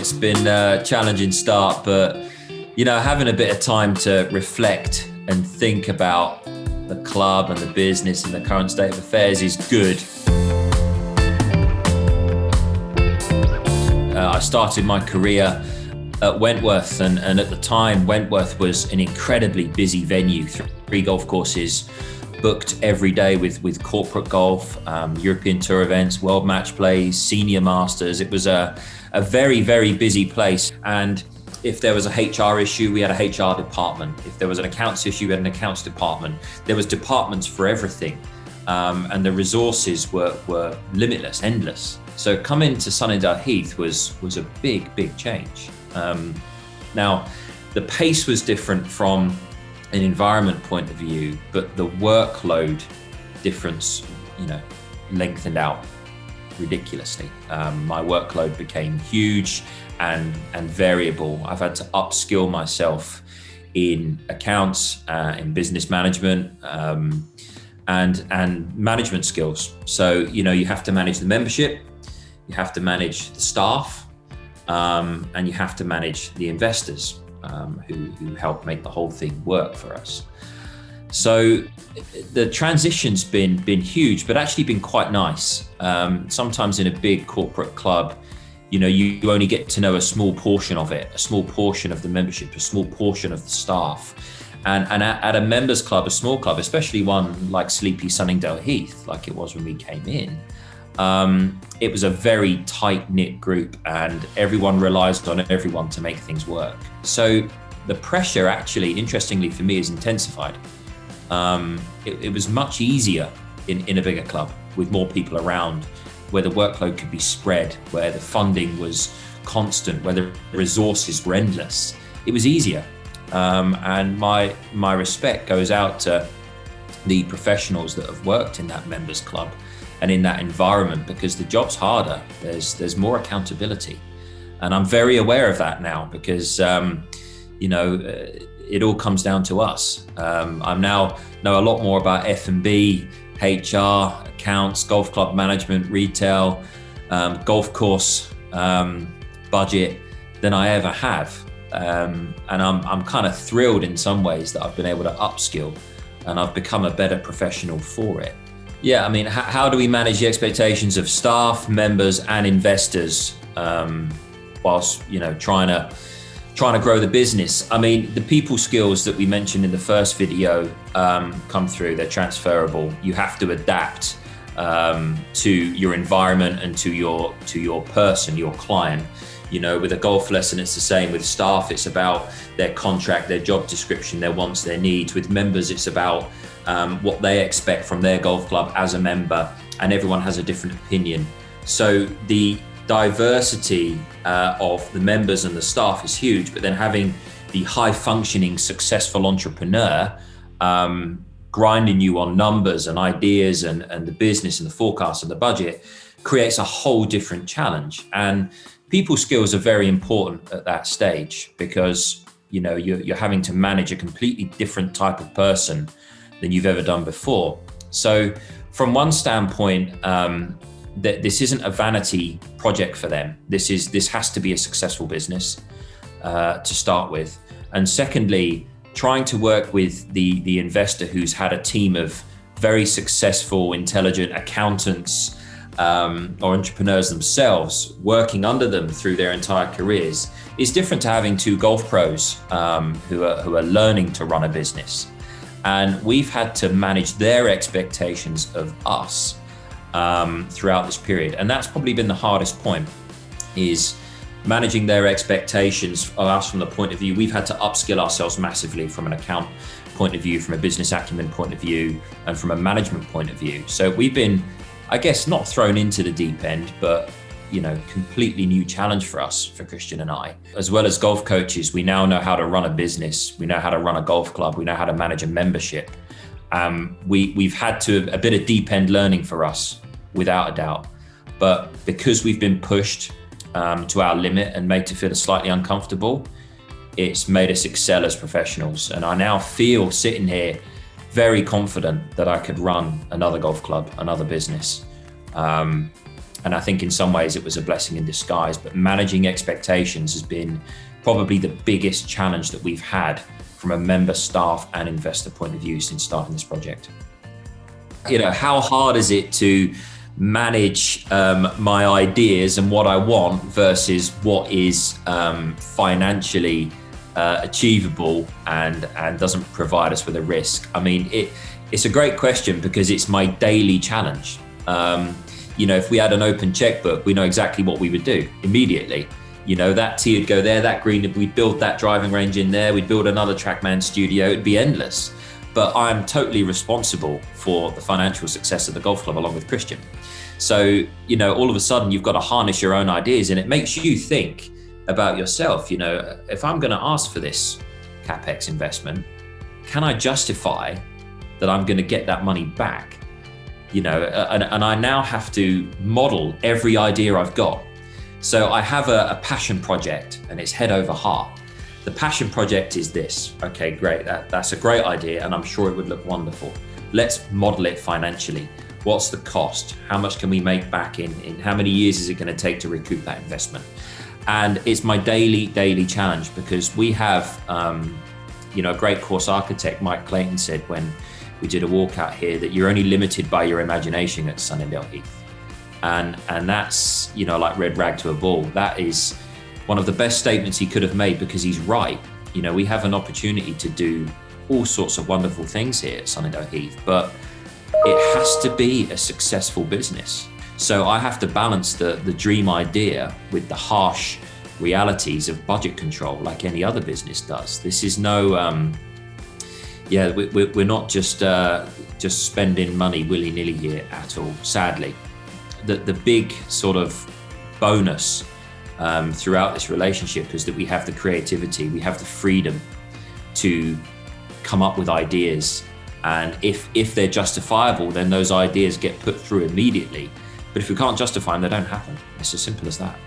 It's been a challenging start, but having a bit of time to reflect and think about the club and the business and the current state of affairs is good. I started my career at Wentworth, and at the time, Wentworth was an incredibly busy venue. 3 golf courses booked every day with corporate golf, European Tour events, World Match Plays, Senior Masters. It was a very, very busy place. And if there was a HR issue, we had a HR department. If there was an accounts issue, we had an accounts department. There was departments for everything. And the resources were limitless, endless. So coming to Sunningdale Heath was a big, big change. Now, the pace was different from an environment point of view, but the workload difference, lengthened out ridiculously. My workload became huge and variable. I've had to upskill myself in accounts, in business management, and management skills. So, you have to manage the membership, you have to manage the staff, and you have to manage the investors who help make the whole thing work for us. So the transition's been huge, but actually been quite nice. Sometimes in a big corporate club, you only get to know a small portion of it, a small portion of the membership, a small portion of the staff. And at a members club, a small club, especially one like sleepy Sunningdale Heath, like it was when we came in, it was a very tight-knit group and everyone relies on everyone to make things work. So the pressure actually, interestingly for me, is intensified. It was much easier in a bigger club with more people around, where the workload could be spread, where the funding was constant, where the resources were endless. It was easier. And my respect goes out to the professionals that have worked in that members club and in that environment, because the job's harder. There's more accountability, and I'm very aware of that now because it all comes down to us. I now know a lot more about F&B, HR, accounts, golf club management, retail, golf course budget than I ever have. And I'm kind of thrilled in some ways that I've been able to upskill and I've become a better professional for it. Yeah, I mean, how do we manage the expectations of staff, members, and investors whilst trying to grow the business? I mean, the people skills that we mentioned in the first video come through. They're transferable. You have to adapt to your environment and to your person, your client. With a golf lesson, it's the same. With staff, it's about their contract, their job description, their wants, their needs. With members, it's about what they expect from their golf club as a member, and everyone has a different opinion. So the diversity of the members and the staff is huge, but then having the high-functioning, successful entrepreneur grinding you on numbers and ideas and the business and the forecast and the budget creates a whole different challenge. And people skills are very important at that stage because you're having to manage a completely different type of person than you've ever done before. So from one standpoint, that this isn't a vanity project for them. This has to be a successful business to start with. And secondly, trying to work with the investor who's had a team of very successful, intelligent accountants or entrepreneurs themselves working under them through their entire careers is different to having 2 golf pros who are learning to run a business. And we've had to manage their expectations of us throughout this period. And that's probably been the hardest point, is managing their expectations of us from the point of view. We've had to upskill ourselves massively from an account point of view, from a business acumen point of view, and from a management point of view. So we've been, I guess, not thrown into the deep end, but completely new challenge for us, for Christian and I. As well as golf coaches, we now know how to run a business. We know how to run a golf club. We know how to manage a membership. We've had a bit of deep end learning for us, without a doubt. But because we've been pushed to our limit and made to feel slightly uncomfortable, it's made us excel as professionals. And I now feel, sitting here, very confident that I could run another golf club, another business. And I think in some ways it was a blessing in disguise, but managing expectations has been probably the biggest challenge that we've had from a member, staff and investor point of view since starting this project. How hard is it to manage my ideas and what I want versus what is financially achievable and doesn't provide us with a risk? I mean, it's a great question because it's my daily challenge. If we had an open checkbook, we know exactly what we would do immediately. That T would go there, that green, we'd build that driving range in there, we'd build another TrackMan studio, it'd be endless. But I'm totally responsible for the financial success of the golf club along with Christian. So, all of a sudden you've got to harness your own ideas, and it makes you think about yourself. If I'm going to ask for this CapEx investment, can I justify that I'm going to get that money back? And I now have to model every idea I've got. So I have a passion project, and it's head over heart. The passion project is this. Okay, great. That's a great idea, and I'm sure it would look wonderful. Let's model it financially. What's the cost? How much can we make back in how many years is it going to take to recoup that investment? And it's my daily challenge, because we have, a great course architect, Mike Clayton, said when we did a walkout here that you're only limited by your imagination at Sunningdale Heath. And that's, like red rag to a bull. That is one of the best statements he could have made, because he's right. We have an opportunity to do all sorts of wonderful things here at Sunningdale Heath, but it has to be a successful business. So I have to balance the dream idea with the harsh realities of budget control, like any other business does. This is no, we're not just spending money willy-nilly here at all, sadly. The big sort of bonus throughout this relationship is that we have the creativity, we have the freedom to come up with ideas. And if they're justifiable, then those ideas get put through immediately. But if we can't justify them, they don't happen. It's as simple as that.